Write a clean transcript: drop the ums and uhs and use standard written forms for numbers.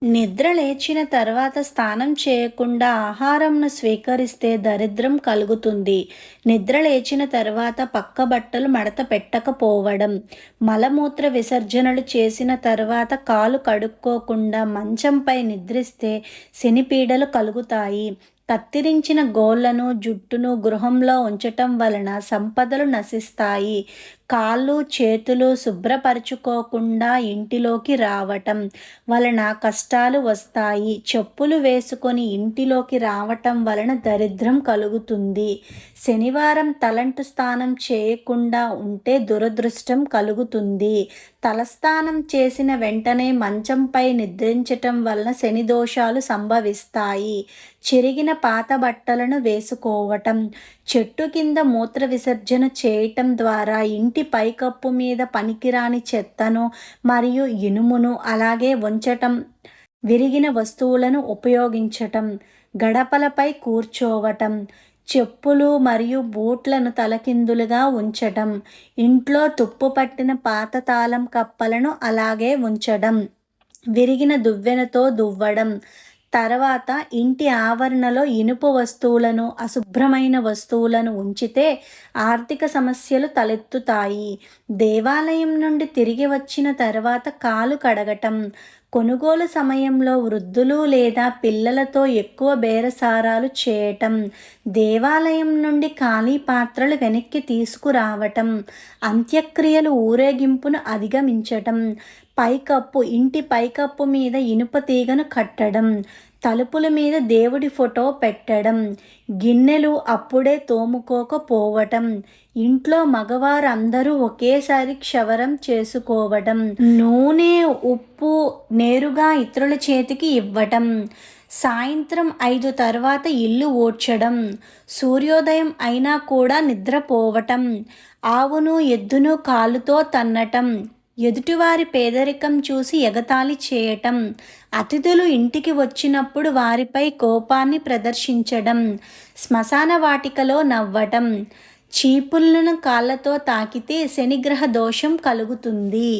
నిద్ర లేచిన తర్వాత స్నానం చేయకుండా ఆహారంను స్వీకరిస్తే దరిద్రం కలుగుతుంది. నిద్ర లేచిన తర్వాత పక్క బట్టలు మడత పెట్టకపోవడం, మలమూత్ర విసర్జనలు చేసిన తర్వాత కాలు కడుక్కోకుండా మంచంపై నిద్రిస్తే శనిపీడలు కలుగుతాయి. కత్తిరించిన గోళ్లను, జుట్టును గృహంలో ఉంచటం వలన సంపదలు నశిస్తాయి. కాళ్ళు, చేతులు శుభ్రపరచుకోకుండా ఇంటిలోకి రావటం వలన కష్టాలు వస్తాయి. చెప్పులు వేసుకొని ఇంటిలోకి రావటం వలన దరిద్రం కలుగుతుంది. శనివారం తలంటు స్నానం చేయకుండా ఉంటే దురదృష్టం కలుగుతుంది. తలస్నానం చేసిన వెంటనే మంచంపై నిద్రించటం వలన శని దోషాలు సంభవిస్తాయి. చిరిగిన పాత బట్టలను వేసుకోవటం, చెట్టు కింద మూత్ర విసర్జన చేయటం ద్వారా ఇంటి పైకప్పు మీద పనికిరాని చెత్తను మరియు ఇనుమును అలాగే ఉంచటం, విరిగిన వస్తువులను ఉపయోగించటం, గడపలపై కూర్చోవటం, చెప్పులు మరియు బూట్లను తలకిందులుగా ఉంచటం, ఇంట్లో తుప్పు పట్టిన పాత తాళం కప్పలను అలాగే ఉంచడం, విరిగిన దువ్వెనతో దువ్వడం. తర్వాత ఇంటి ఆవరణలో ఇనుప వస్తువులను, అశుభ్రమైన వస్తువులను ఉంచితే ఆర్థిక సమస్యలు తలెత్తుతాయి. దేవాలయం నుండి తిరిగి వచ్చిన తర్వాత కాలు కడగటం, కొనుగోలు సమయంలో వృద్ధులు లేదా పిల్లలతో ఎక్కువ బేరసారాలు చేయటం, దేవాలయం నుండి ఖాళీ పాత్రలు వెనక్కి తీసుకురావటం, అంత్యక్రియలు ఊరేగింపును అధిగమించటం, ఇంటి పైకప్పు మీద ఇనుప తీగను కట్టడం, తలుపుల మీద దేవుడి ఫోటో పెట్టడం, గిన్నెలు అప్పుడే తోముకోకపోవటం, ఇంట్లో మగవారందరూ ఒకేసారి క్షవరం చేసుకోవటం, నూనె, ఉప్పు నేరుగా ఇతరుల చేతికి ఇవ్వటం, సాయంత్రం 5 తర్వాత ఇల్లు ఊడ్చడం, సూర్యోదయం అయినా కూడా నిద్రపోవటం, ఆవును ఎద్దును కాలుతో తన్నటం, ఎదుటివారి పేదరికం చూసి ఎగతాళి చేయటం, అతిథులు ఇంటికి వచ్చినప్పుడు వారిపై కోపాన్ని ప్రదర్శించడం, శ్మశాన వాటికలో నవ్వటం, చీపుళ్లను కాళ్ళతో తాకితే శనిగ్రహ దోషం కలుగుతుంది.